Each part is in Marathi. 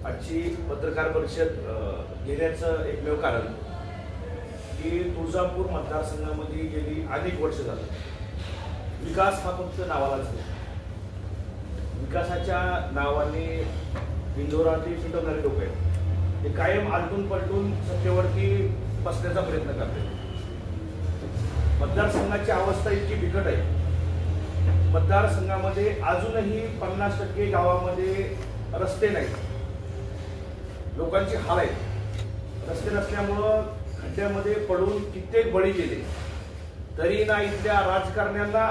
आजची पत्रकार परिषद घेण्याचं एकमेव कारण की तुळजापूर मतदारसंघामध्ये गेली अनेक वर्ष झाली विकास हा फक्त नावालाच नाही. विकासाच्या नावाने इंदोरातील सुटवणारे लोक आहेत ते कायम आलटून पलटून सत्तेवरती बसण्याचा प्रयत्न करतात. मतदारसंघाची अवस्था इतकी बिकट आहे. मतदारसंघामध्ये अजूनही 50% गावामध्ये रस्ते नाहीत. लोकांची हाल आहेत. रस्ते नसल्यामुळं खड्ड्यामध्ये पडून कित्येक बळी गेले. तरी ना इथल्या राजकारण्यांना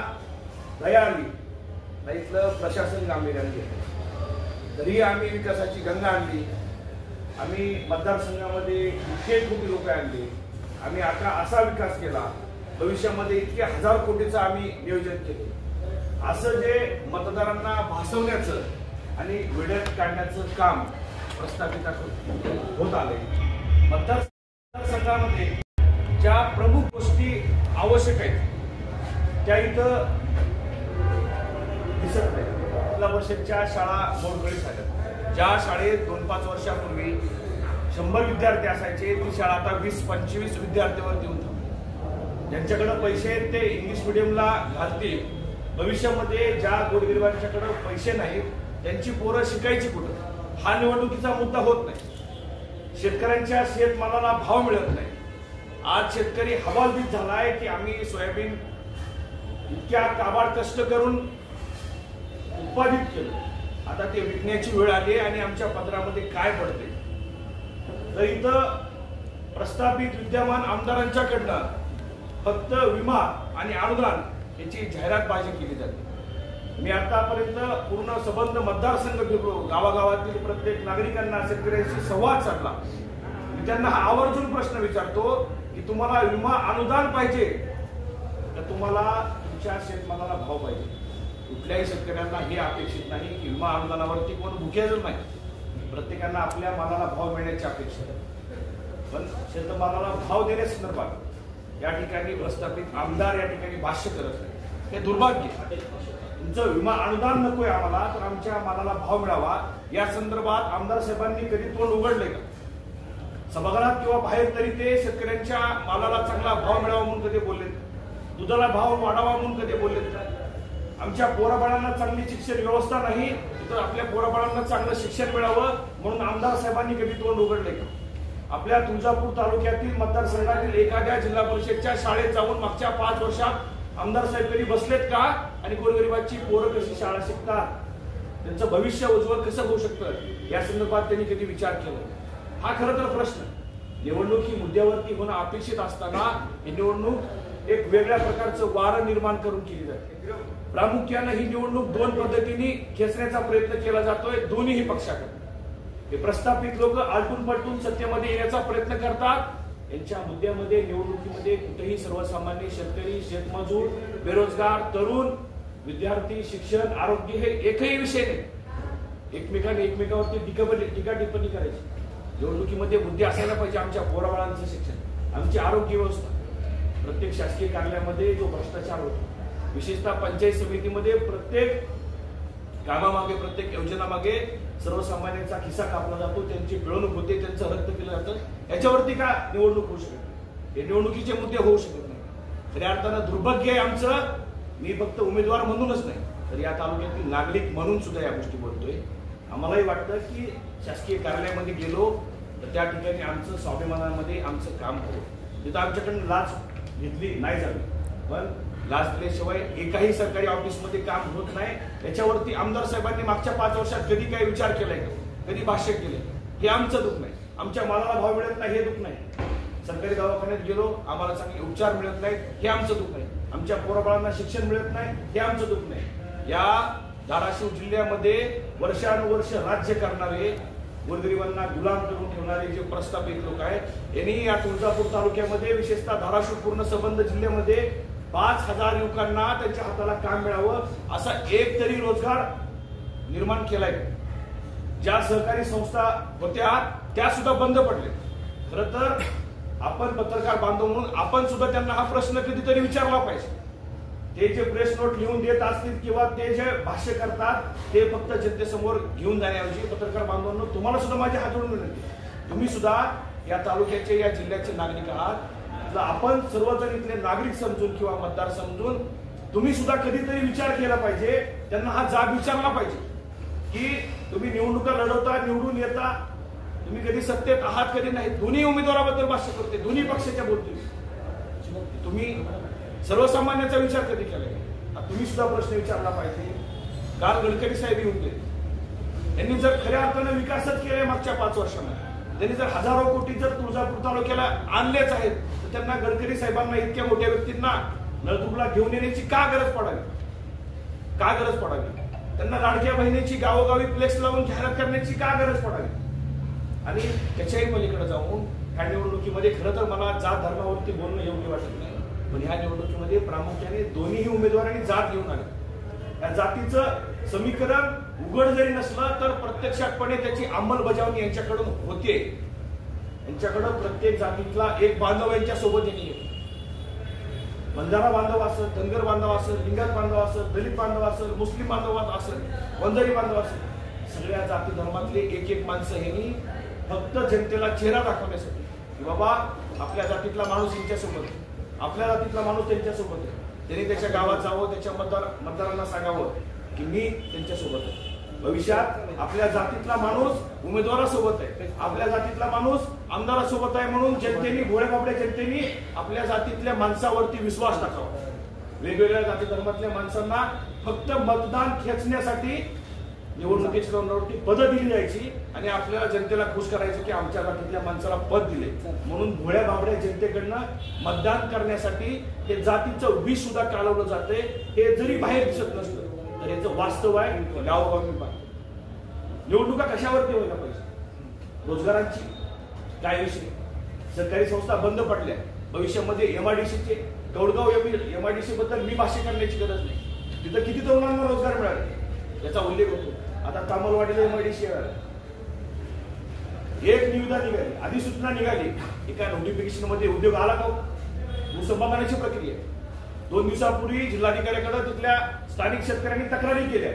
दया आली ना इथलं प्रशासन गांभीर्याने घेतलं. तरी आम्ही विकासाची गंगा आणली. आम्ही मतदारसंघामध्ये इतके कोटी रुपये आणले. आम्ही आता असा विकास केला. भविष्यामध्ये इतके हजार कोटीचं आम्ही नियोजन केले. असं जे मतदारांना भासवण्याचं आणि वेड्यात काढण्याचं काम प्रस्थापिताकडून होत आले. मतदारसंघामध्ये ज्या प्रमुख गोष्टी आवश्यक आहेत त्या इथं दिसत नाही. जिल्हा परिषदच्या शाळा मोडकळीस झाल्या. ज्या शाळेत 2-5 वर्षापूर्वी 100 विद्यार्थी असायचे ती शाळा आता 20-25 विद्यार्थ्यांवरती होती. ज्यांच्याकडे पैसे आहेत ते इंग्लिश मिडियमला घालतील. भविष्यामध्ये ज्या गोरगरिबांच्याकडे पैसे नाहीत त्यांची पोरं शिकायची कुठं हा निवडणुकीचा मुद्दा होत नाही. शेतकऱ्यांच्या शेतमालाला भाव मिळत नाही. आज शेतकरी हवालदिल झालाय की आम्ही सोयाबीन इतक्या काबाड कष्ट करून उत्पादित केलं. आता ते विकण्याची वेळ आली आणि आमच्या पत्रामध्ये काय पडते तर इथं प्रस्थापित विद्यमान आमदारांच्याकडनं फक्त विमा आणि अनुदान याची जाहिरातबाजी केली जाते. मी आतापर्यंत पूर्ण संबंध मतदारसंघ फिरलो. गावागावातील प्रत्येक नागरिकांना शेतकऱ्यांशी संवाद साधला. मी त्यांना आवर्जून प्रश्न विचारतो की तुम्हाला विमा अनुदान पाहिजे तर तुम्हाला तुमच्या शेतमालाला भाव पाहिजे. कुठल्याही शेतकऱ्यांना हे अपेक्षित नाही की विमा अनुदानावरती कोण भुकेजच नाही. प्रत्येकांना आपल्या मालाला भाव मिळण्याची अपेक्षा आहे. पण शेतमालाला भाव देण्यासंदर्भात या ठिकाणी प्रस्थापित आमदार या ठिकाणी भाष्य करत नाही. हे दुर्भाग्य. तुमचं विमा अनुदान नकोय आम्हाला तर आमच्या मालाला भाव मिळावा या संदर्भात आमदार साहेबांनी कधी तोंड उघडले का? सभागृहात किंवा बाहेर तरी ते शेतकऱ्यांच्या मालाला चांगला भाव मिळावा म्हणून कधी बोललेत? दुधाला भाव वाढावा म्हणून कधी बोललेत का? आमच्या पोराबाळांना चांगली शिक्षण व्यवस्था नाही तर आपल्या पोराबाळांना चांगलं शिक्षण मिळावं म्हणून आमदार साहेबांनी कधी तोंड उघडले का? आपल्या तुळजापूर तालुक्यातील मतदारसंघातील एखाद्या जिल्हा परिषदच्या शाळेत जाऊन मागच्या 5 वर्षात आमदार साहेब कधी बसलेत का? आणि गोरगरिबाची पोरं कशी शाळा शिकतात, त्यांचं भविष्य उज्ज्वल कसं होऊ शकतं या संदर्भात त्यांनी कधी विचार केला? हा खरं तर प्रश्न निवडणुकी मुद्द्यावरती होणं अपेक्षित असताना ही निवडणूक एक वेगळ्या प्रकारचं वारं निर्माण करून केली जाते. प्रामुख्यानं ही निवडणूक 2 पद्धतीने खेचण्याचा प्रयत्न केला जातोय दोन्ही पक्षाकडे. हे प्रस्थापित लोक आलटून पलटून सत्तेमध्ये येण्याचा प्रयत्न करतात. यांच्या मुद्द्यामध्ये निवडणुकीमध्ये कुठेही सर्वसामान्य शेतकरी, शेतमजूर, बेरोजगार, तरुण, विद्यार्थी, शिक्षण, आरोग्य हे एकही विषय नाही. एकमेकांनी एकमेकावरती टीका टिप्पणी करायची. निवडणुकीमध्ये मुद्दे असायला पाहिजे आमच्या पोराबाळांचं शिक्षण, आमची आरोग्य व्यवस्था. प्रत्येक शासकीय कार्यालयामध्ये जो भ्रष्टाचार होतो विशेषतः पंचायत समितीमध्ये प्रत्येक कामामागे प्रत्येक योजनामागे सर्वसामान्यांचा खिसा कापला जातो. त्यांची पिळवणूक होते, त्यांचं रक्त केलं जातं. याच्यावरती का निवडणूक होऊ शकत नाही? हे निवडणुकीचे मुद्दे होऊ शकत नाही. खऱ्या अर्थानं दुर्भाग्य आहे आमचं. मी फक्त उमेदवार म्हणूनच नाही तर या तालुक्यातील नागरिक म्हणून सुद्धा या गोष्टी बोलतोय. आम्हालाही वाटतं की शासकीय कार्यालयामध्ये गेलो तर त्या ठिकाणी आमचं स्वाभिमानामध्ये आमचं काम करू. तिथं आमच्याकडून लाच घेतली नाही झाली पण लाच दिल्याशिवाय एकाही सरकारी ऑफिसमध्ये काम होत नाही. याच्यावरती आमदार साहेबांनी मागच्या 5 वर्षात कधी काही विचार केलाय का? कधी भाष्य केलंय? हे आमचं दुःख नाही. आमच्या मालाला भाव मिळत नाही हे दुःख नाही. सरकारी दवाखान्यात गेलो आम्हाला चांगले उपचार मिळत नाहीत हे आमचं दुःख नाही. आमच्या पोराबाळांना शिक्षण मिळत नाही हे आमचं दुःख नाही. या धाराशिव जिल्ह्यामध्ये वर्षानुवर्ष राज्य करणारे गोरगरिबांना गुलाम करून ठेवणारे जे प्रस्थापित लोक आहेत यांनी या तुळजापूर तालुक्यामध्ये विशेषतः धाराशिव पूर्ण संबंध जिल्ह्यामध्ये 5,000 युवकांना त्यांच्या हाताला काम मिळावं असा एक तरी रोजगार निर्माण केलाय. ज्या सहकारी संस्था होत्या त्या सुद्धा बंद पडल्या. खरं तर आपण पत्रकार बांधव म्हणून आपण सुद्धा त्यांना हा प्रश्न कधीतरी विचारला पाहिजे ते जे प्रेस नोट लिहून देत असतील किंवा ते जे भाष्य करतात ते फक्त जनतेसमोर घेऊन जाण्याऐवजी पत्रकार बांधवांनो, तुम्हाला सुद्धा माझी हात जोडून विनंती, तुम्ही सुद्धा या तालुक्याचे या जिल्ह्याचे नागरिक आहात. आपण सर्वजण इथले नागरिक समजून किंवा मतदार समजून तुम्ही सुद्धा कधीतरी विचार केला पाहिजे, त्यांना हा जाब विचारला पाहिजे की तुम्ही निवडणुका लढवता, निवडून येता, तुम्ही कधी सत्तेत आहात कधी नाही. दोन्ही उमेदवाराबद्दल भाष्य करते, दोन्ही पक्षाच्या बोलते, तुम्ही सर्वसामान्याचा विचार कधी केलाय? तुम्ही सुद्धा प्रश्न विचारला पाहिजे. काल गडकरी साहेब येऊन गेले, त्यांनी जर खऱ्या अर्थानं विकासच केलाय मागच्या 5 वर्षांमध्ये, त्यांनी जर हजारो कोटी जर तुळजापूर तालुक्याला आणलेच आहेत, तर त्यांना गडकरी साहेबांना इतक्या मोठ्या व्यक्तींना नळदुर्गला घेऊन येण्याची का गरज पडावी? का गरज पडावी? त्यांना लाडक्या बहिणीची गावोगावी फ्लेक्स लावून जाहिरात करण्याची का गरज पडावी? आणि त्याच्याही पलीकडे जाऊन ह्या निवडणुकीमध्ये खरं तर मला जात धर्मावरती बोलणं योग्य वाटत नाही, पण ह्या निवडणुकीमध्ये प्रामुख्याने दोन्ही उमेदवारांनी जात घेऊन आले. या जातीचं समीकरण उघड जरी नसलं तर प्रत्यक्षातपणे त्याची अंमलबजावणी यांच्याकडून होते. यांच्याकडं प्रत्येक जातीतला एक बांधव यांच्या सोबत येतो. बंजारा बांधव असेल, धनगर बांधव असेल, लिंगायत बांधव असेल, दलित बांधव असेल, मुस्लिम बांधव असेल, वंजारी बांधव असेल, सगळ्या जाती धर्मातले एक एक माणसं यांनी फक्त जनतेला चेहरा दाखवण्यासाठी की बाबा आपल्या जातीतला माणूस यांच्यासोबत, आपल्या जातीतला माणूस त्यांच्यासोबत आहे, त्यांनी त्याच्या गावात जावं, त्याच्या मतदारांना सांगावं की मी त्यांच्यासोबत आहे. भविष्यात आपल्या जातीतला माणूस उमेदवारासोबत आहे, आपल्या जातीतला माणूस आमदारासोबत आहे, म्हणून जनतेने, भोळ्याबाबड्या जनतेने आपल्या जातीतल्या माणसावरती विश्वास टाकावा. वेगवेगळ्या जाती धर्मातल्या माणसांना फक्त मतदान खेचण्यासाठी निवडणुकीच्या तोंडावरती पदं दिली जायची आणि आपल्याला जनतेला खुश करायचं की आमच्या जातीतल्या माणसाला पद दिले, म्हणून भोळ्या बाबड्या जनतेकडनं मतदान करण्यासाठी हे जातीचं विष सुद्धा कालवलं जाते. हे जरी बाहेर दिसत नसतं तर याचं वास्तव आहे गावोगावी. निवडणुका कशावरती व्हायला पाहिजे? रोजगारांची काय विषय? सरकारी संस्था बंद पडल्या, भविष्यामध्ये एमआयडीसीचे गौडगाव एमआयडीसी बद्दल मी भाष्य करण्याची गरज नाही, तिथं किती तरुणांना रोजगार मिळाले याचा उल्लेख होतो. आता तामलवाडीला एमआयडीसी एक निविदा निघाली, अधिसूचना निघाली, एका नोटिफिकेशन मध्ये उद्योग आला का? भूसंपादनाची प्रक्रिया 2 दिवसापूर्वी जिल्हाधिकाऱ्याकडे तिथल्या स्थानिक शेतकऱ्यांनी तक्रारी केल्या,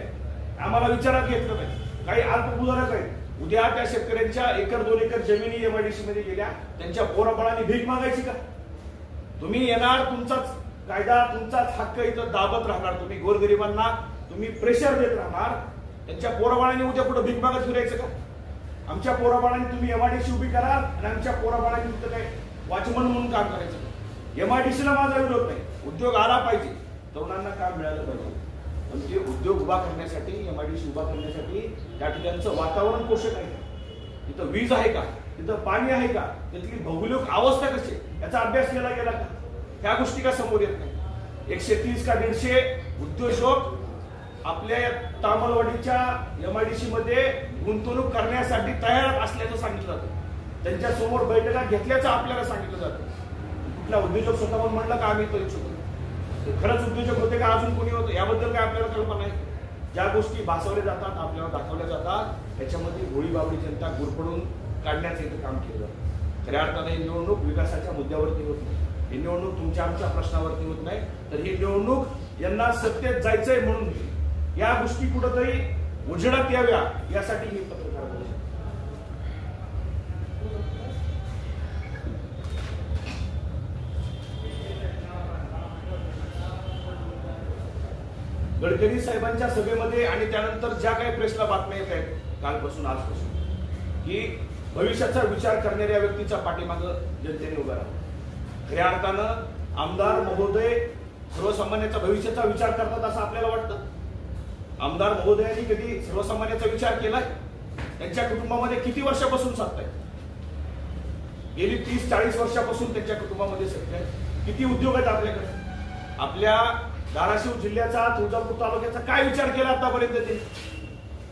आम्हाला विचारात घेतलं नाही. काही अल्पभूधारक आहेत, उद्या त्या शेतकऱ्यांच्या 1-2 एकर जमिनी एमआयडीसी मध्ये गेल्या, त्यांच्या पोराबाळांनी भीक मागायची का? तुम्ही येणार, तुमचाच कायदा, तुमचाच हक्क इथं दाबत राहणार, तुम्ही गोरगरिबांना तुम्ही प्रेशर देत राहणार, त्यांच्या पोराबाळांनी उद्या कुठं भीक मागत फिरायचं का? आमच्या पोराबाळांनी तुम्ही एमआयडीसी उभी करा आणि आमच्या पोराबाळांनी तिथं काय वॉचमन म्हणून काम करायचं? एमआयडीसीला माझा विरोध नाही, उद्योग आला पाहिजे, तरुणांना काम मिळालं पाहिजे, पण ते उद्योग उभा करण्यासाठी, एमआयडीसी उभा करण्यासाठी त्या ठिकाणचं वातावरण पोषक आहे का? तिथं वीज आहे का? तिथं पाणी आहे का? तिथली भौगोलिक अवस्था कशी आहे याचा अभ्यास केला गेला का? ह्या गोष्टी का समोर येत नाही? 130 का 150 उद्योजक आपल्या तामलवाडीच्या एमआयडीसी मध्ये गुंतवणूक करण्यासाठी तयार असल्याचं सांगितलं जातं, त्यांच्या समोर बैठका घेतल्याचं आपल्याला सांगितलं जातं. कुठला उद्योजक स्वतःहून म्हणलं का आम्ही तो इच्छुक? खरंच उद्योजक होते का, अजून कोणी होतं याबद्दल काय आपल्याला कल्पना आहे? ज्या गोष्टी भासवल्या जातात, आपल्याला दाखवल्या जातात, त्याच्यामध्ये भोळी बाबडी जनता गुरफडून काढण्याचं इथं काम केलं जातं. खऱ्या अर्थाने ही निवडणूक विकासाच्या मुद्द्यावरती होत नाही, ही निवडणूक तुमच्या आमच्या प्रश्नावरती होत नाही, तर ही निवडणूक यांना सत्तेत जायचंय म्हणून या गोष्टी कुठंतरी उजेडात याव्या यासाठी ही पत्रकार परिषद. गडकरी साहेबांच्या सभेमध्ये आणि त्यानंतर ज्या काही प्रेसला बातम्या येत आहेत कालपासून आजपासून की भविष्याचा विचार करणाऱ्या व्यक्तीचा पाठीमागं जनतेने उभा राहा. खऱ्या अर्थानं आमदार महोदय सर्वसामान्याचा भविष्याचा विचार करतात असं आपल्याला वाटतं? आमदार महोदयांनी कधी सर्वसामान्याचा विचार केलाय? त्यांच्या कुटुंबामध्ये किती वर्षापासून सत्ता आहे? गेली 30-40 वर्षापासून त्यांच्या कुटुंबामध्ये सत्ता आहे. किती उद्योग आहेत आपल्याकडे? आपल्या धाराशिव जिल्ह्याचा, तुळजापूर तालुक्याचा काय विचार केला आतापर्यंत? त्यांनी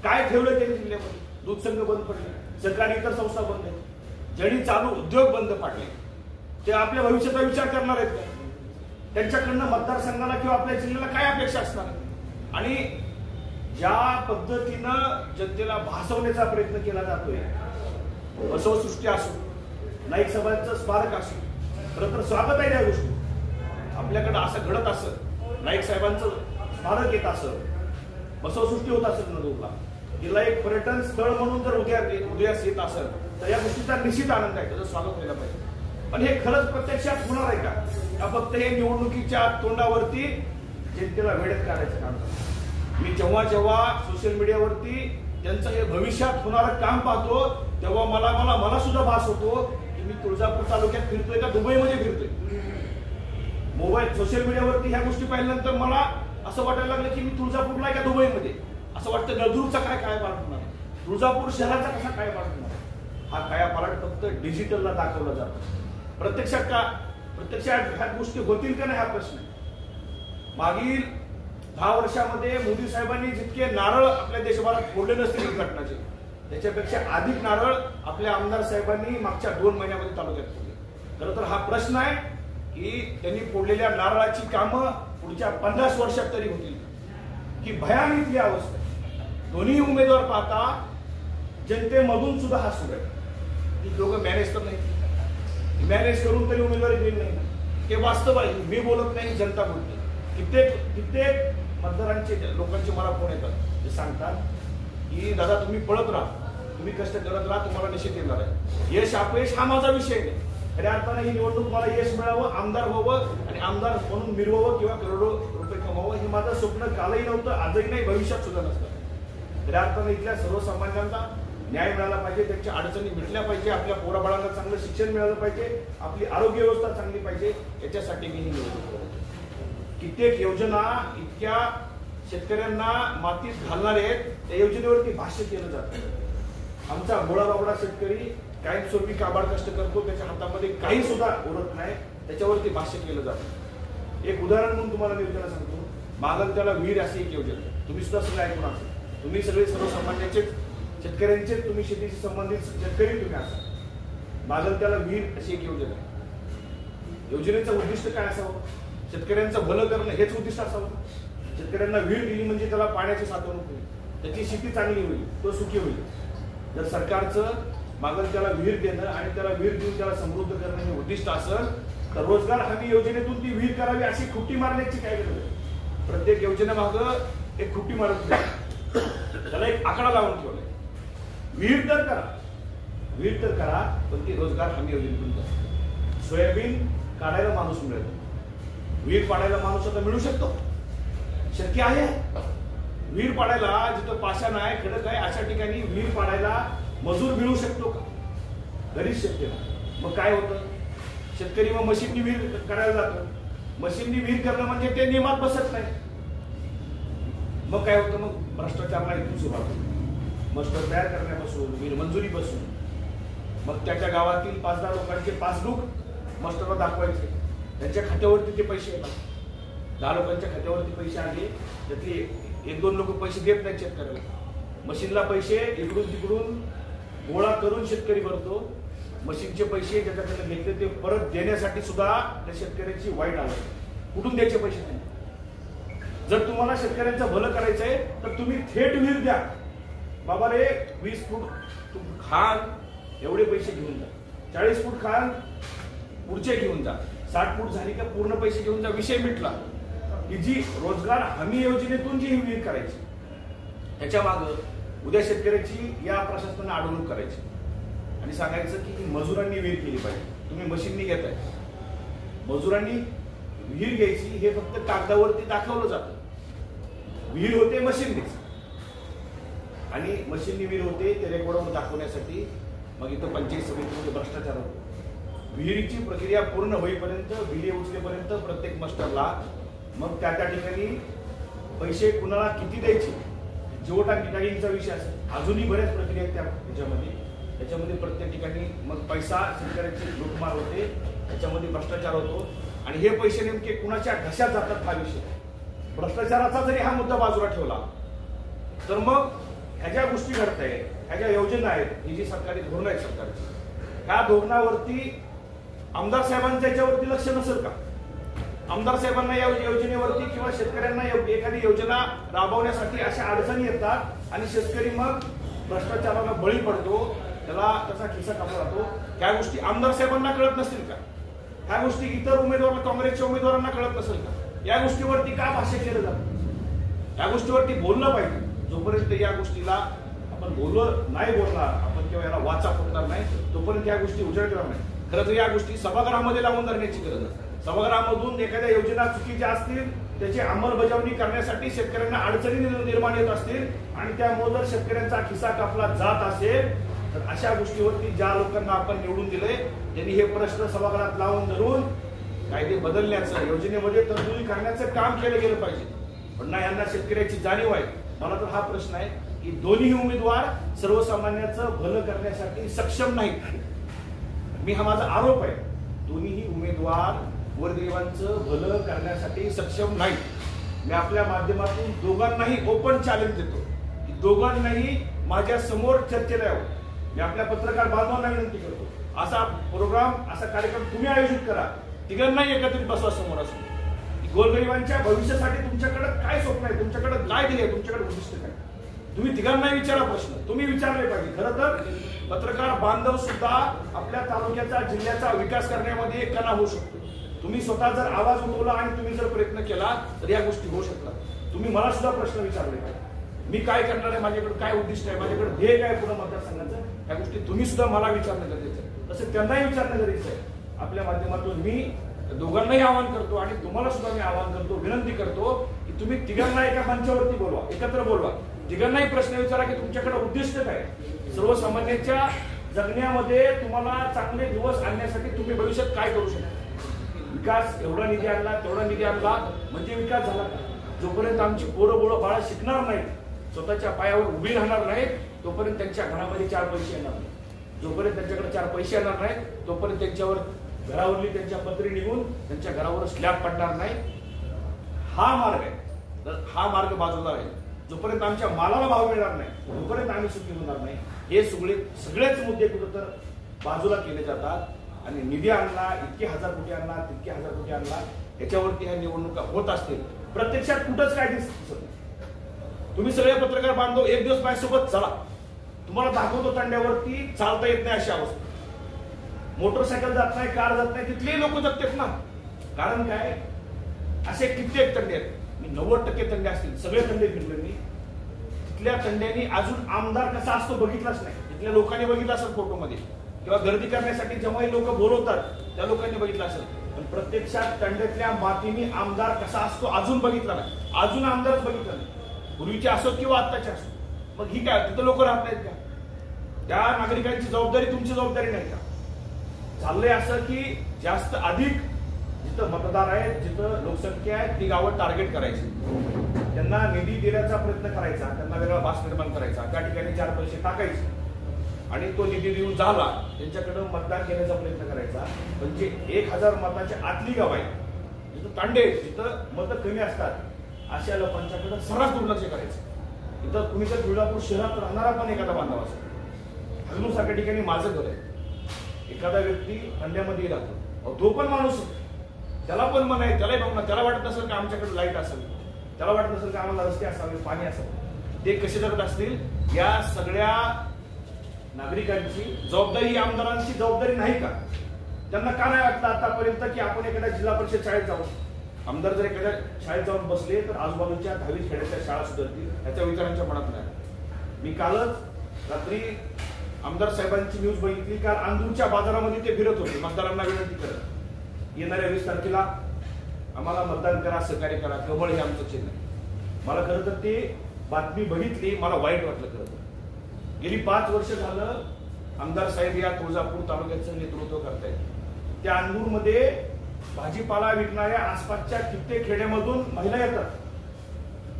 काय ठेवलं त्यांनी जिल्ह्यामध्ये? दूध संघ बंद पडले, सरकारी इतर संस्था बंद आहेत, जडी चालू उद्योग बंद पडले, ते आपल्या भविष्याचा विचार करणार आहेत का? त्यांच्याकडनं मतदारसंघाला किंवा आपल्या जिल्ह्याला काय अपेक्षा असणार? आणि ज्या पद्धतीनं जनतेला भासवण्याचा प्रयत्न केला जातोय, बसवसृष्टी असो, नाईक साहेबांचं स्मारक असो, खरं तर स्वागत आहे या गोष्टी. आपल्याकडे असं घडत असत नाईक साहेबांचं स्मारक येत असेल, बसवसृष्टी होत असेल नदूरला, तिला एक पर्यटन स्थळ म्हणून जर उदयास येत असेल तर या गोष्टीचा निश्चित आनंद आहे, त्याचं स्वागत व्हायला पाहिजे. पण हे खरंच प्रत्यक्षात होणार आहे का फक्त हे निवडणुकीच्या तोंडावरती जनतेला वेळेत काढायचं काम करतात? मी जेव्हा जेव्हा सोशल मीडियावरती त्यांचं हे भविष्यात होणारं काम पाहतो तेव्हा मला सुद्धा भास होतो की मी तुळजापूर तालुक्यात फिरतोय का दुबईमध्ये फिरतोय. मोबाईल सोशल मीडियावरती ह्या गोष्टी पाहिल्यानंतर मला असं वाटायला लागलं की मी तुळजापूरला का दुबईमध्ये. असं वाटतं नळदुर्गचा काय कायापालट होणार, तुळजापूर शहराचा कसा कायापालट होणार. हा कायापालट फक्त डिजिटलला दाखवला जातो. प्रत्यक्षात ह्या गोष्टी होतील का नाही हा प्रश्न आहे. मागील 10 वर्षामध्ये मोदी साहेबांनी जितके नारळ आपल्या देशभरात फोडले नसतील उद्घाटनाचे त्याच्यापेक्षा अधिक नारळ आपल्या आमदार साहेबांनी मागच्या 2 महिन्यामध्ये तालुक्यात फोडले. खरं तर हा प्रश्न आहे की त्यांनी फोडलेल्या नारळाची कामं पुढच्या 50 वर्षात तरी होतील की भयान इथली अवस्था. दोन्ही उमेदवार पाहता जनतेमधून सुद्धा हा सुरू आहे की लोक मॅनेज तर नाही, मॅनेज करून तरी उमेदवारी देईल नाही. हे वास्तव आहे, मी बोलत नाही, जनता बोलते. कित्येक मतदारांचे लोकांचे मला फोन येतात, ते सांगतात की दादा तुम्ही पळत राहा, तुम्ही कष्ट करत राहा, तुम्हाला निश्चित येणार आहे. यश अपयश हा माझा विषय नाही. खऱ्या अर्थाने ही निवडणूक मला यश मिळावं, आमदार व्हावं आणि आमदार म्हणून मिरवावं किंवा करोडो रुपये कमावं हे माझं स्वप्न कालही नव्हतं, आजही नाही, भविष्यात सुद्धा नसतं. खऱ्या अर्थाने इथल्या सर्वसामान्यांना न्याय मिळाला पाहिजे, त्यांच्या अडचणी मिटल्या पाहिजे, आपल्या पोराबाळांना चांगलं शिक्षण मिळालं पाहिजे, आपली आरोग्य व्यवस्था चांगली पाहिजे, याच्यासाठी मी ही निवडणूक करतो. कित्येक योजना इतक्या शेतकऱ्यांना मातीत घालणारे आहेत, त्या योजनेवरती भाष्य केलं जातं. आमचा गोळाबाबडा शेतकरी कायमस्वरूपी काबाड कष्ट करतो, त्याच्या हातामध्ये काही सुद्धा उरत नाही, त्याच्यावरती भाष्य केलं जातं. एक उदाहरण म्हणून तुम्हाला मी योजना सांगतो. मागल त्याला वीर अशी एक योजना, तुम्ही सुद्धा सगळे ऐकून असेल. तुम्ही सगळे सर्वसामान्यांचे शेतकऱ्यांचे, तुम्ही शेतीशी संबंधित शेतकरी तुम्ही असाल. मागल त्याला वीर अशी एक योजना आहे. योजनेचं उद्दिष्ट काय असावं? शेतकऱ्यांचं भलं करणं हेच उद्दिष्ट असावं. शेतकऱ्यांना वीर दिली म्हणजे त्याला पाण्याची साठवणूक होईल, त्याची शेती चांगली होईल, तो सुखी होईल. जर सरकारचं मागल त्याला विहीर देणं आणि त्याला विहीर देऊन त्याला समृद्ध करणं हे उद्दिष्ट असेल तर रोजगार हमी योजनेतून ती विहीर करावी अशी खुट्टी मारण्याची काय गरज आहे? प्रत्येक योजनेमागं एक खुट्टी मारत त्याला एक आकडा लावून ठेवलाय. विहीर तर करा पण ती रोजगार हमी योजनेतून करा. सोयाबीन काढायला माणूस मिळतो, विहीर पाडायला माणूस आता मिळू शकतो, शक्य आहे. विहीर पाडायला जिथं पाषाण आहे, खडक आहे, अशा ठिकाणी विहीर पाडायला मजूर मिळू शकतो का? घरीच शक्य नाही. मग काय होतं? शेतकरी मग मशीननी विहीर करायला जातो. मशीननी विहीर करणं म्हणजे ते नियमात बसत नाही. मग काय होतं? मग भ्रष्टाचारला इथून सुरुवात होती. मस्टर तयार करण्यापासून, विहीर मंजुरी पासून, मग त्याच्या गावातील 5-10 लोकांचे पासबुक मस्टरला दाखवायचे, त्यांच्या खात्यावरती ते पैसे येतात. 10 लोकांच्या खात्यावरती पैसे आले, त्यातले 1-2 लोक पैसे देत नाही शेतकऱ्याला. मशीनला पैसे इकडून तिकडून गोळा करून शेतकरी भरतो. मशीनचे पैसे ज्याच्याकडे घेतले ते परत देण्यासाठी सुद्धा त्या शेतकऱ्याची वाईट आलं. कुठून द्यायचे पैसे नाही. जर तुम्हाला शेतकऱ्यांचं भलं करायचंय तर तुम्ही थेट विहीर द्या. बाबा रे 20 फूट खान एवढे पैसे घेऊन जा, 40 फूट खान पुढचे घेऊन जा, 60 फूट झाली का पूर्ण पैसे घेऊन जा, विषय मिटला. ही जी रोजगार हमी योजनेतून जी विहीर करायची त्याच्या मागं उद्या शेतकऱ्याची या प्रशासनाने अडवणूक करायची आणि सांगायचं की मजुरांनी विहीर केली पाहिजे. तुम्ही मशीननी घेताय, मजुरांनी विहीर घ्यायची हे फक्त कागदावरती दाखवलं जातं. विहीर होते मशीननीच आणि मशीननी विहीर होते ते रेकॉर्डवर दाखवण्यासाठी मग इथं पंचायत समितीमध्ये भ्रष्टाचार होतो. विहिरीची प्रक्रिया पूर्ण होईपर्यंत, बिले उचलेपर्यंत प्रत्येक मस्टरला मग त्या ठिकाणी पैसे कुणाला किती द्यायचे, जिओ टाकीचा विषय असेल, अजूनही बऱ्याच प्रक्रिया आहेत त्याच्यामध्ये प्रत्येक ठिकाणी मग पैसा शेतकऱ्याची लूटमार होते, त्याच्यामध्ये भ्रष्टाचार होतो आणि हे पैसे नेमके कुणाच्या घशात जातात हा विषय. भ्रष्टाचाराचा जरी हा मुद्दा बाजूला ठेवला तर मग ह्या ज्या गोष्टी घडत आहेत, ह्या ज्या योजना आहेत, ही जी सरकारी धोरणं आहेत सरकारची, ह्या धोरणावरती आमदार साहेबांच्या याच्यावरती लक्ष नसेल का? आमदार साहेबांना या योजनेवरती किंवा शेतकऱ्यांना एखादी योजना राबवण्यासाठी अशा अडचणी येतात आणि शेतकरी मग भ्रष्टाचाराला बळी पडतो, त्याला त्याचा खिस्सा कापला जातो. ह्या गोष्टी आमदार साहेबांना कळत नसतील का? ह्या गोष्टी इतर उमेदवारांना, काँग्रेसच्या उमेदवारांना कळत नसेल का? या गोष्टीवरती का भाष्य केलं जातं? या गोष्टीवरती बोललं पाहिजे. जोपर्यंत या गोष्टीला आपण नाही बोलणार, आपण किंवा याला वाचा फुटणार नाही, तोपर्यंत या गोष्टी उजेडणार नाही. खरं तर या गोष्टी सभागृहामध्ये लावून धरण्याची गरज आहे. सभागृहामधून एखाद्या योजना चुकीच्या असतील त्याची अंमलबजावणी करण्यासाठी शेतकऱ्यांना अडचणी निर्माण येत असतील आणि त्यामुळे जर शेतकऱ्यांचा खिसा कापला जात असेल तर अशा गोष्टीवरती ज्या लोकांना आपण निवडून दिले त्यांनी हे प्रश्न सभागृहात लावून धरून कायदे बदलण्याचं, योजनेमध्ये तरतुदी करण्याचं काम केलं गेलं पाहिजे. पण ना यांना शेतकऱ्याची जाणीव आहे. मला तर हा प्रश्न आहे की दोन्ही उमेदवार सर्वसामान्याचं भलं करण्यासाठी सक्षम नाहीत. मी हा माझा आरोप आहे. दोन्हीही उमेदवार गोरगरिबांचं भलं करण्यासाठी सक्षम नाही. मी आपल्या माध्यमातून दोघांनाही ओपन चॅलेंज देतो की दोघांनाही माझ्या समोर चर्चेला यावं. मी आपल्या पत्रकार बांधवांना विनंती करतो, असा प्रोग्राम, असा कार्यक्रम तुम्ही आयोजित करा. तिघांनाही एकत्रित बसवा समोर असून गोरगरिबांच्या भविष्यासाठी तुमच्याकडे काय स्वप्न आहे, तुमच्याकडे काय दिले, तुमच्याकडे उद्दिष्ट काय, तुम्ही तिघांनाही विचारा प्रश्न. तुम्ही विचारले पाहिजे. खरं तर पत्रकार बांधव सुद्धा आपल्या तालुक्याचा, जिल्ह्याचा विकास करण्यामध्ये एक कणा होऊ शकतो. तुम्ही स्वतः जर आवाज उठवला आणि तुम्ही जर प्रयत्न केला तर या गोष्टी होऊ शकतात. तुम्ही मला सुद्धा प्रश्न विचारले पाहिजे. मी काय करणार आहे, माझ्याकडे काय उद्दिष्ट आहे, माझ्याकडे ध्येय काय पुढे मतदारसंघाचं, या गोष्टी तुम्ही सुद्धा मला विचारणं गरजेचं आहे. तसं त्यांनाही विचारणं गरजेचं आहे. आपल्या माध्यमातून मी दोघांनाही आवाहन करतो आणि तुम्हाला सुद्धा मी आवाहन करतो, विनंती करतो की तुम्ही तिघांना एका मंचावरती बोलवा, एकत्र बोलवा. तिघांनाही प्रश्न विचारा की तुमच्याकडे उद्दिष्ट काय, सर्वसामान्यांच्या जगण्यामध्ये तुम्हाला चांगले दिवस आणण्यासाठी तुम्ही भविष्यात काय करू शकता. विकास एवढा निधी आणला, तेवढा निधी आणला म्हणजे विकास झाला का? जोपर्यंत आमची पोरं बाळा शिकणार नाहीत, स्वतःच्या पायावर उभी राहणार नाहीत, तोपर्यंत त्यांच्या घरामध्ये 4 पैसे येणार नाही. जोपर्यंत त्यांच्याकडे 4 पैसे येणार नाहीत, तोपर्यंत त्यांच्यावर घरावरली त्यांच्या पत्री निघून त्यांच्या घरावर स्लॅब पडणार नाही. हा मार्ग आहे. तर हा मार्ग बाजूला राहील. जोपर्यंत आमच्या मालाला भाव मिळणार नाही, तोपर्यंत आम्ही सुखी होणार नाही. हे सगळेच मुद्दे कुठं तर बाजूला केले जातात आणि निधी आणला, इतके 1000 कोटी आणला, तितके 1000 कोटी आणला, याच्यावरती ह्या निवडणुका होत असतील. प्रत्यक्षात कुठंच काय दिसत. तुम्ही सगळे पत्रकार बांधव एक दिवस माझ्यासोबत चला, तुम्हाला दाखवतो तांड्यावरती चालता येत नाही अशी अवस्था. मोटरसायकल जात नाही, कार जात नाही, तिथलेही लोक जगतात ना. कारण काय, असे कित्येक तंडे आहेत. मी 90% तंडे असतील, सगळे तंडे फिरले मी. तिथल्या तंड्यांनी अजून आमदार कसा असतो बघितलाच नाही. तिथल्या लोकांनी बघितला असेल फोटोमध्ये, किंवा गर्दी करण्यासाठी जेव्हाही लोक बोलवतात त्या लोकांनी बघितलं असेल. पण प्रत्यक्षात तंड्यातल्या मातीने आमदार कसा असतो अजून बघितला नाही. अजून आमदारच बघितला नाही, पूर्वीचे असो किंवा आत्ताचे असो. मग ही काय, तिथं लोक राहत नाहीत का? त्या नागरिकांची जबाबदारी तुमची जबाबदारी नाही का? चाललंय असं की जास्त अधिक जिथं मतदार आहेत, जिथं लोकसंख्या आहे, ती गावं टार्गेट करायची, त्यांना निधी देण्याचा प्रयत्न करायचा, त्यांना वेगळा भास निर्माण करायचा, त्या ठिकाणी 4 पैसे टाकायचे आणि तो निधी देऊन झाला त्यांच्याकडे मतदान घेण्याचा प्रयत्न करायचा. म्हणजे 1000 मताच्या आतली गाव आहे, जिथं तांडे, जिथं मतं कमी असतात, अशा लोकांच्याकडे सर्रास दुर्लक्ष करायचं. इथं तुम्ही जर तुळजापूर शहरात राहणारा पण एखादा बांधव असेल, हजनूर सारख्या ठिकाणी माझं घर आहे, एखादा व्यक्ती अंड्यामध्ये राहतो, तो पण माणूस, त्याला पण मन आहे, त्यालाही बघणार, त्याला वाटत नसेल का आमच्याकडे लाईट असेल, त्याला वाटत नसेल का आम्हाला रस्ते असावे, पाणी असावे. ते कसे जगत असतील? या सगळ्या नागरिकांची जबाबदारी ही आमदारांची जबाबदारी नाही का? त्यांना का नाही वाटतं आतापर्यंत की आपण एखाद्या जिल्हा परिषद शाळेत जाऊ, आमदार जर एखाद्या शाळेत जाऊन बसले तर आजूबाजूच्या 10वी खेड्याच्या शाळा सुधारतील, याच्या विचारांच्या मनात नाही. मी कालच रात्री आमदार साहेबांची न्यूज बघितली. काल अंदूरच्या बाजारामध्ये ते फिरत होते, मतदारांना विनंती करत, येणाऱ्या 20 तारखेला आम्हाला मतदान करा, सहकार्य करा, कमळ हे आमचं चिन्ह आहे. मला खरं तर ते बातमी बघितली, मला वाईट वाटलं. खरं तर गेली 5 वर्ष झालं आमदार साहेब या तुळजापूर तालुक्याचं नेतृत्व करतायत. त्या अंदूरमध्ये भाजीपाला विकणाऱ्या आसपासच्या कित्येक खेड्यामधून महिला येतात,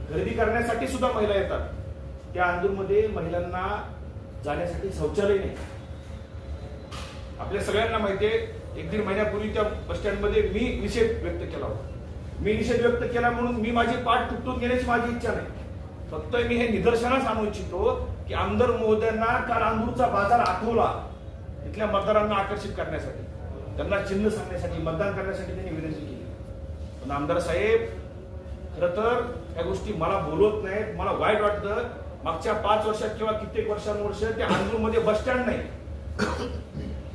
खरेदी करण्यासाठी सुद्धा महिला येतात. त्या अंदूरमध्ये महिलांना जाण्यासाठी शौचालय नाही. आपल्या सगळ्यांना माहितीये, 1-1.5 महिन्यापूर्वी त्या बस स्टँडमध्ये मी निषेध व्यक्त केला होता. मी निषेध व्यक्त केला म्हणून मी माझी पाठ तुटून घेण्याची माझी इच्छा नाही. फक्त मी हे निदर्शनास आणू इच्छितो की आमदार महोदयांना काल अंदूरचा बाजार आठवला, तिथल्या मतदारांना आकर्षित करण्यासाठी, त्यांना चिन्ह सांगण्यासाठी, मतदान करण्यासाठी त्यांनी विनंती केली. पण आमदार साहेब खरं तर या गोष्टी मला बोलवत नाहीत, मला वाईट वाटतं. मागच्या 5 वर्षात किंवा कित्येक वर्षानुवर्ष त्या अंदूरमध्ये बस स्टँड नाही.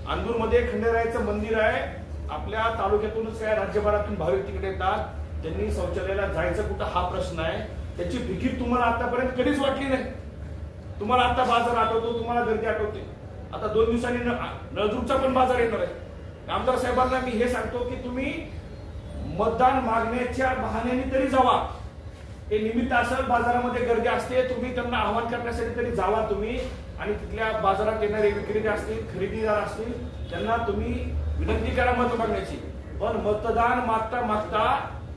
अंदूरमध्ये खंडेरायाचं मंदिर आहे. आपल्या तालुक्यातूनच काय राज्यभरातून भाविक तिकडे येतात. त्यांनी शौचालयाला जायचं कुठं हा प्रश्न आहे, त्याची फिकीर तुम्हाला आतापर्यंत कधीच वाटली नाही. तुम्हाला आता बाजार आठवतो, तुम्हाला गर्दी आठवते. आता 2 दिवसांनी नळदुर्गचा पण बाजार येणार आहे. आमदार साहेबांना मी हे सांगतो की तुम्ही मतदान मागण्याच्या बहाण्याने तरी जावा. हे निमित्त असेल, बाजारामध्ये गर्दी असते, तुम्ही त्यांना आवाहन करण्यासाठी तरी जावा तुम्ही. आणि तिथल्या बाजारात येणारे विक्रेते असतील, खरेदीदार असतील, त्यांना तुम्ही विनंती करा मत मागण्याची. पण मतदान मागता मागता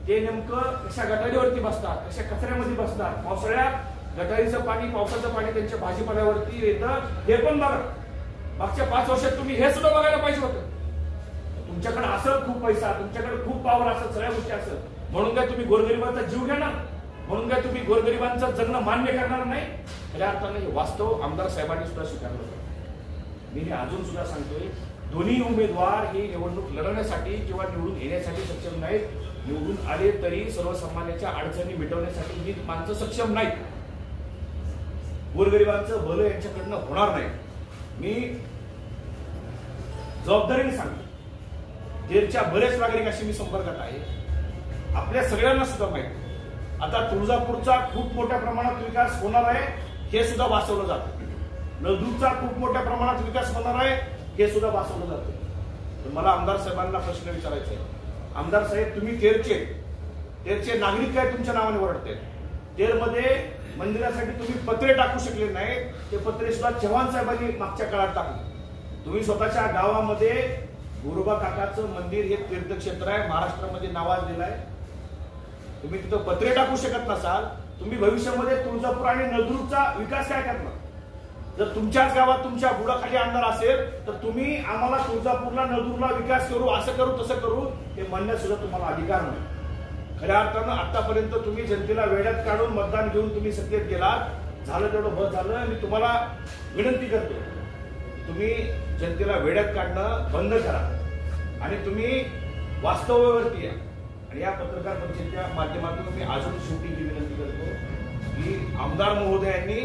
ते नेमकं कशा गटारीवरती बसतात, कशा कचऱ्यामध्ये बसतात. पावसाळ्यात गटारीचं पाणी, पावसाचं पाणी त्यांच्या भाजीपाल्यावरती येतं, हे पण बघा. मागच्या 5 वर्षात तुम्ही हे सुद्धा बघायला पाहिजे होतं. तुमच्याकडे असं खूप पैसा, तुमच्याकडे खूप पावर असं, सगळ्या गोष्टी असत म्हणून काय तुम्ही गोरगरिबांचा जीव घेणार? म्हणून काय तुम्ही गोरगरिबांचं जगणं मान्य करणार नाही? खऱ्या अर्थानं हे वास्तव आमदार साहेबांनी सुद्धा स्वीकारलं होतं. मी हे अजून सुद्धा सांगतोय, दोन्ही उमेदवार हे निवडणूक लढवण्यासाठी किंवा निवडून येण्यासाठी सक्षम नाहीत. निवडून आले तरी सर्वसामान्यांच्या अडचणी मिटवण्यासाठी ही माणसं सक्षम नाहीत. गोरगरिबांचं भलं यांच्याकडनं होणार नाही. मी जबाबदारीने सांगतो, तेरच्या बरेच नागरिकांशी मी संपर्कात आहे. आपल्या सगळ्यांना सुद्धा माहिती आता तुळजापूरचा खूप मोठ्या प्रमाणात विकास होणार आहे, हे सुद्धा वाचवलं जातं. नळदुर्गचा खूप मोठ्या प्रमाणात विकास होणार आहे, हे सुद्धा वाचवलं जातं. मला आमदार साहेबांना प्रश्न विचारायचा आहे. आमदार साहेब, तुम्ही तेरचे नागरिक काय तुमच्या नावाने ओरडतात? तेरमध्ये मंदिरासाठी तुम्ही पत्रे टाकू शकले नाही, ते पत्रे सुद्धा चव्हाण साहेबांनी मागच्या काळात टाकले. तुम्ही स्वतःच्या गावामध्ये गोरोबा काकाचं मंदिर हे तीर्थक्षेत्र आहे, महाराष्ट्रामध्ये नावाजलेलं आहे. तुम्ही तिथं पत्रे टाकू शकत नसाल, तुम्ही भविष्यामध्ये तुळजापूर आणि नळदुर्गचा विकास काय करणार? जर तुमच्याच गावात तुमच्या बुडाखाली आमदार असेल तर तुम्ही आम्हाला तुळजापूरला नळदुर्गला विकास करू, असं करू तसं करू, हे म्हणण्यास सुद्धा तुम्हाला अधिकार नाही. खऱ्या अर्थानं आतापर्यंत तुम्ही जनतेला वेड्यात काढून मतदान घेऊन तुम्ही सत्तेत गेलात. झालं तेवढं बस झालं. मी तुम्हाला विनंती करतो, तुम्ही जनतेला वेड्यात काढणं बंद करा आणि तुम्ही वास्तवावरती या. आणि या पत्रकार परिषदेच्या माध्यमातून मी अजून शेवटी ही विनंती करतो की आमदार महोदयांनी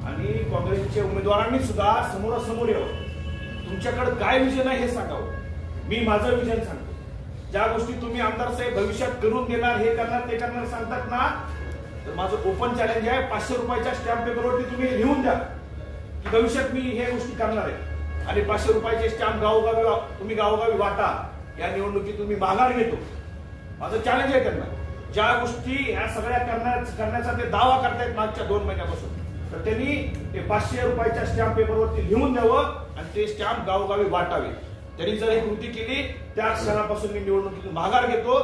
आणि काँग्रेसच्या उमेदवारांनी सुद्धा समोरासमोर यावं. तुमच्याकडे काय विजन आहे हे सांगावं. मी माझं विजन सांगतो. ज्या गोष्टी तुम्ही आमदार साहेब भविष्यात करून देणार, हे करणार, ते करणार सांगतात ना, तर माझं ओपन चॅलेंज आहे. 500 रुपयाच्या स्टॅम्प पेपरवरती तुम्ही लिहून द्या की भविष्यात मी हे गोष्टी करणार आहे. आणि 500 रुपयाचे स्टॅम्प तुम्ही गावोगावी वाटा. या निवडणुकीत तुम्ही माघार घेतो, माझं चॅलेंज आहे त्यांना. ज्या गोष्टी ह्या सगळ्या करण्याचा ते दावा करतायत मागच्या 2 महिन्यापासून, तर त्यांनी ते 500 रुपयाच्या स्टॅम्प पेपरवरती लिहून द्यावं आणि ते स्टॅम्प गावोगावी वाटावे. त्यांनी जर ही कृती केली, त्या क्षणापासून मी निवडणुकीतून माघार घेतो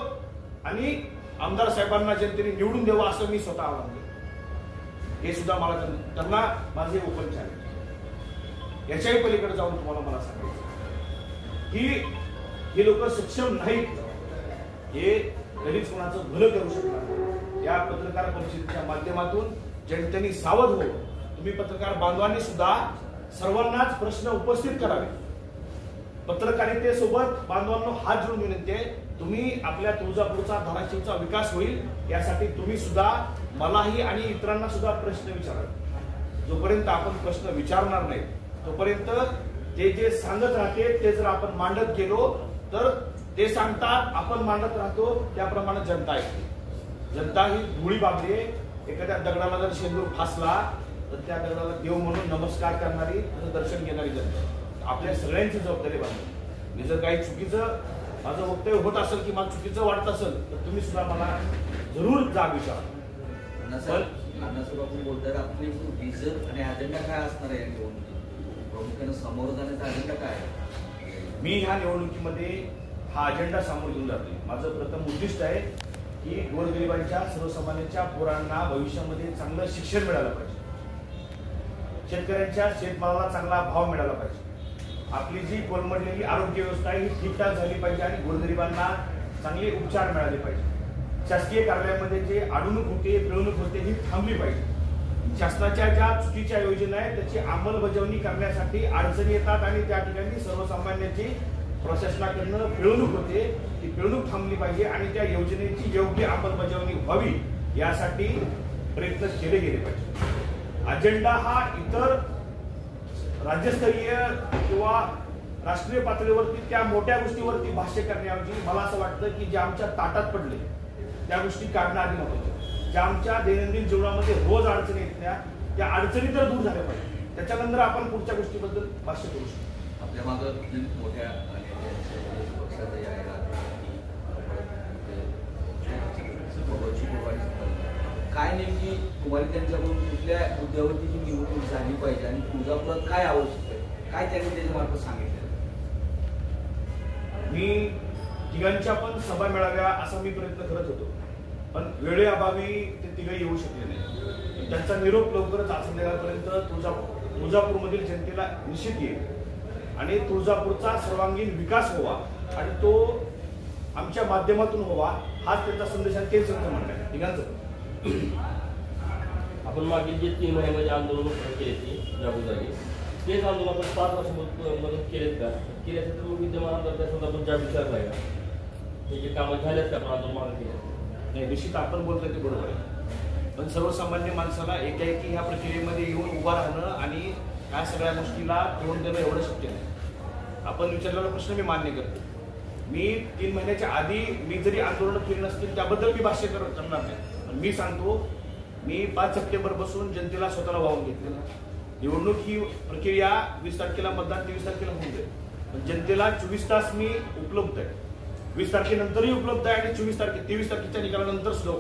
आणि आमदार साहेबांना जनतेने निवडून द्यावं असं मी स्वतः आवाहन करतो. हे सुद्धा मला त्यांना माझे ओपन चॅलेंज. याच्याही पलीकडे जाऊन तुम्हाला मला सांगायचं की हे लोक सक्षम नाहीत, हे कधीच कोणाचं भलं करू शकतात. या पत्रकार परिषदेच्या माध्यमातून जनतेने सावध हो. तुम्ही पत्रकार बांधवांनी सुद्धा सर्वांनाच प्रश्न उपस्थित करावे. पत्रकारितेसोबत बांधवांनो हात जोडून विनंती आहे, तुम्ही आपल्या तुळजापूरचा, धाराशिवचा विकास होईल यासाठी तुम्ही सुद्धा मलाही आणि इतरांना सुद्धा प्रश्न विचारावे. जोपर्यंत आपण प्रश्न विचारणार नाही तोपर्यंत ते जे सांगत राहते ते जर आपण मांडत गेलो तर ते सांगतात, आपण मांडत राहतो, त्याप्रमाणे जनता ऐकते. जनता ही धुळी बाबली आहे. एखाद्या दगडाला जर शेंदूर फासला तर त्या दगडाला देव म्हणून नमस्कार करणारी, दर्शन घेणारी जनता. आपल्या सगळ्यांची जबाबदारी बांधली. मी जर काही चुकीचं माझं वक्तव्य होत असेल की मला चुकीचं वाटत असेल तर तुम्ही सुद्धा मला जरूर जाग विचारा. आपण बोलतात आपली विजन आणि अजेंडा काय असणार आहे? प्रामुख्याने समोर जाण्याचा अजेंडा काय आहे? मी ह्या निवडणुकीमध्ये हा अजेंडा समोर घेऊन जातोय. माझं प्रथम उद्दिष्ट आहे की गोरगरिबांच्या, सर्वसामान्यांच्या पोरांना भविष्यामध्ये चांगलं शिक्षण मिळालं पाहिजे. शेतकऱ्यांच्या शेतमालाला चांगला भाव मिळाला पाहिजे. आपली जी कोलमडलेली आरोग्य व्यवस्था आहे ही ठीकठाक झाली पाहिजे आणि गोरगरिबांना चांगले उपचार मिळाले पाहिजे. शासकीय कार्यालयामध्ये जे अडवणूक होते, पिळवणूक होते ही थांबली पाहिजे. शासनाच्या ज्या चुकीच्या योजना आहेत त्याची अंमलबजावणी करण्यासाठी अडचणी येतात आणि त्या ठिकाणी सर्वसामान्यांची प्रशासनाकडनं पिळवणूक होते, ती पिळवणूक थांबली पाहिजे आणि त्या योजनेची योग्य अंमलबजावणी व्हावी यासाठी प्रयत्न केले गेले पाहिजे. अजेंडा हा इतर राज्यस्तरीय किंवा राष्ट्रीय पातळीवरती त्या मोठ्या गोष्टीवरती भाष्य करण्याऐवजी मला असं वाटतं की जे आमच्या ताटात पडले त्या गोष्टी काढणं आधी महत्वाचं. ज्या आमच्या दैनंदिन जीवनामध्ये रोज अडचणी येत्या त्या अडचणी तर दूर झाल्या पाहिजे, त्याच्यानंतर आपण पुढच्या गोष्टीबद्दल भाष्य करू शकतो. आपल्या मागं तीन मोठ्या पक्षाचा काय नेमकी तुम्हाला त्यांच्याकडून कुठल्या मुद्द्यावरती जी निवडणूक झाली पाहिजे आणि तुळजापुरात काय आवश्यक आहे, काय त्यांनी त्याच्यामार्फत सांगितलं? मी तिघांच्या पण सभा मिळाव्या असा मी प्रयत्न करत होतो, पण वेळेअभावी ते तिघही येऊ शकले नाही. त्यांचा निरोप लवकरच आज संध्याकाळपर्यंत तुळजापूरमधील जनतेला निश्चित येईल आणि तुळजापूरचा सर्वांगीण विकास व्हावा आणि तो आमच्या माध्यमातून व्हावा, हाच त्यांचा संदेश आहे. तेच त्यांचं म्हणणं आहे तिघांचं. आपण मागील जे 3 महिन्यामध्ये आंदोलन केले ते जागोजागी, तेच आंदोलन आपण 5 वर्षामध्ये केलेत का? केले असेल तर मग विद्यमान आमदार त्या संदर्भात ज्या विचारला आहे का हे जे कामं झाल्यात का आपण आंदोलन मागे केलं नाही, निश्चित आपण बोलतोय ते बरोबर आहे, पण सर्वसामान्य माणसाला एकाएकी ह्या प्रक्रियेमध्ये येऊन उभा राहणं आणि ह्या सगळ्या गोष्टीला तोंड देणं एवढं शक्य नाही. आपण विचारलेला प्रश्न मी मान्य करतो. मी 3 महिन्याच्या आधी मी जरी आंदोलन केली नसतील त्याबद्दल मी भाष्य करणार नाही. मी सांगतो, मी 5 सप्टेंबर पासून जनतेला स्वतःला वाहून घेतलेलं. निवडणूक ही प्रक्रिया 20 तारखेला मतदान 23 तारखेला होऊन जाईल, पण जनतेला 24 तास मी उपलब्ध आहे. 20 तारखेनंतरही उपलब्ध आहे आणि 23 तारखेच्या निकालानंतर सुद्धा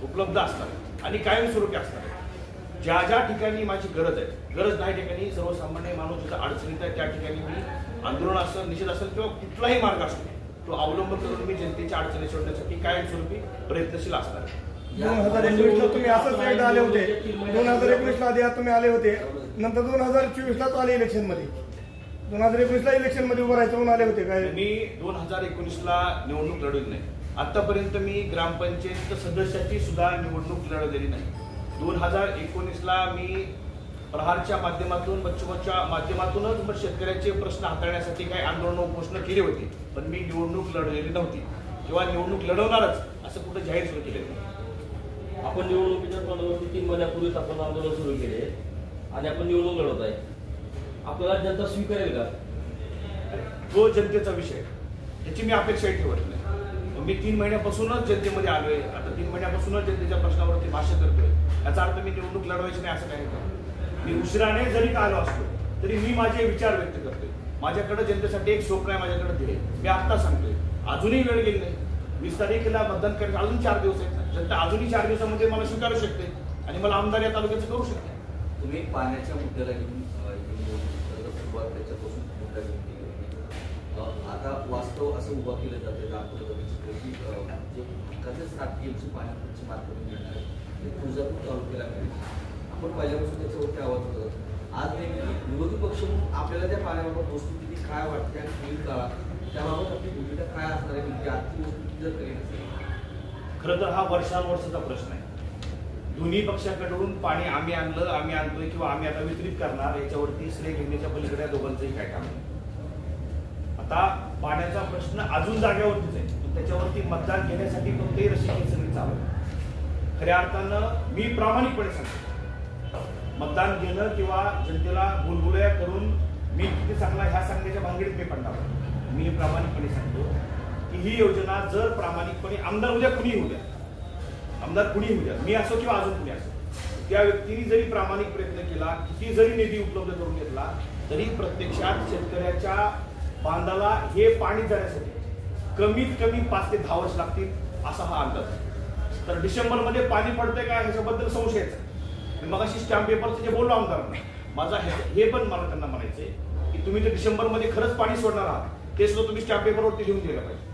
उपलब्ध असणार आणि कायमस्वरूपी असणार आहे. ज्या ज्या ठिकाणी माझी गरज आहे, गरज नाही ठिकाणी सर्वसामान्य माणूस जिथं अडचणीत आहे त्या ठिकाणी मी आंदोलन असेल, निषेध असेल किंवा कुठलाही मार्ग असतो तो अवलंब करून मी जनतेच्या अडचणी सोडण्यासाठी कायमस्वरूपी प्रयत्नशील असणार आहे. 2019ला तुम्ही असंच एकदा आले होते, 2019ला आधी तुम्ही आले होते, नंतर 2024लाच आले इलेक्शन मध्ये. 2019ला इलेक्शन मध्ये उभं राहायचं म्हणून आले होते काय? मी 2019ला निवडणूक लढवली नाही. आतापर्यंत मी ग्रामपंचायत सदस्याची सुद्धा निवडणूक लढवलेली नाही. 2019ला मी प्रहारच्या माध्यमातून बच्चूच्या माध्यमातूनच शेतकऱ्यांचे प्रश्न हाताळण्यासाठी काही आंदोलन उपोषण केली होती, पण मी निवडणूक लढवलेली नव्हती किंवा निवडणूक लढवणारच असं कुठं जाहीर सुरू केलेलं नाही. आपण निवडणुकीच्या तोंडावरती 3 महिन्यापूर्वीच आपण आंदोलन सुरू केले आणि आपण निवडणूक लढवत आहे. आपल्याला जनता स्वीकारेल का? तो जनतेचा विषय, याची मी अपेक्षाही ठेवत नाही. मी 3 महिन्यापासूनच जनतेमध्ये आलोय. आता 3 महिन्यापासूनच जनतेच्या प्रश्नावरती भाष्य करतोय. याचा अर्थ मी निवडणूक लढवायची नाही असं काही नाही. मी उशिराने जरी का आलो असतो तरी मी माझे विचार व्यक्त करतोय. माझ्याकडे जनतेसाठी एक स्वप्न आहे, माझ्याकडे ध्येय. मी आत्ता सांगतोय, अजूनही वेळ गेली नाही. 20 तारखेला मतदान करायचं अजून 4 दिवस आहेत. जनता अजूनही 4 दिवसामध्ये मला स्वीकारू शकते आणि मला आमदार या तालुक्याचं करू शकते. तुम्ही पाण्याच्या मुद्द्याला घेऊन सुरुवात त्याच्यापासून मुद्दा घेऊन केली होती. आता वास्तव असं उभं केलं जातं दाखवलं जातं की जे हक्काचे 7 TMC पाण्याची मार्फत मिळणार आहे ते तुळजापूर तालुक्याला मिळेल. आपण पहिल्यापासून त्याच्यावरती आवाज होतो. आज नेमकी विरोधी पक्ष म्हणून आपल्याला त्या पाण्याबाबत वस्तुस्थिती काय वाटते आणि पुढील काळात त्याबाबत आपली भूमिका काय असणार आहे, म्हणजे आजची वस्तुस्थिती जर कधी नसेल. खरं तर हा वर्षानुवर्षाचा प्रश्न आहे. दोन्ही पक्षाकडून पाणी आम्ही आणतोय किंवा आम्ही आता वितरित करणार, याच्यावरती श्रेय घेण्याच्या पलीकडे दोघांचंही काय काम नाही. आता पाण्याचा प्रश्न अजून जागेवरतीच आहे, पण त्याच्यावरती मतदान घेण्यासाठी कोणतेही रसिक सगळी चालू आहे. खऱ्या अर्थानं मी प्रामाणिकपणे सांगतो, मतदान घेणं किंवा जनतेला बुलबुल्या करून मी किती चांगला ह्या सांगण्याच्या भानगडीत मी पडणार. मी प्रामाणिकपणे सांगतो की ही योजना जर प्रामाणिकपणे आमदार उद्या कुणी होऊ द्या, आमदार कुणी होऊ द्या, मी असो किंवा अजून कुणी असो, त्या व्यक्तीने जरी प्रामाणिक प्रयत्न केला, किती जरी निधी उपलब्ध करून घेतला, तरी प्रत्यक्षात शेतकऱ्याच्या बांधाला हे पाणी जाण्यासाठी कमीत कमी 5 ते 10 वर्ष लागतील असा हा अंदाज. तर डिसेंबरमध्ये पाणी पडतंय का ह्याच्याबद्दल संशयच. मी मगाशी स्टॅम्प पेपरचं जे बोललो आमदारांना, माझा हे पण मला त्यांना म्हणायचंय की तुम्ही ते डिसेंबरमध्ये खरंच पाणी सोडणार आहात, ते सुद्धा तुम्ही स्टॅम्प पेपरवरती लिहून दिलं पाहिजे.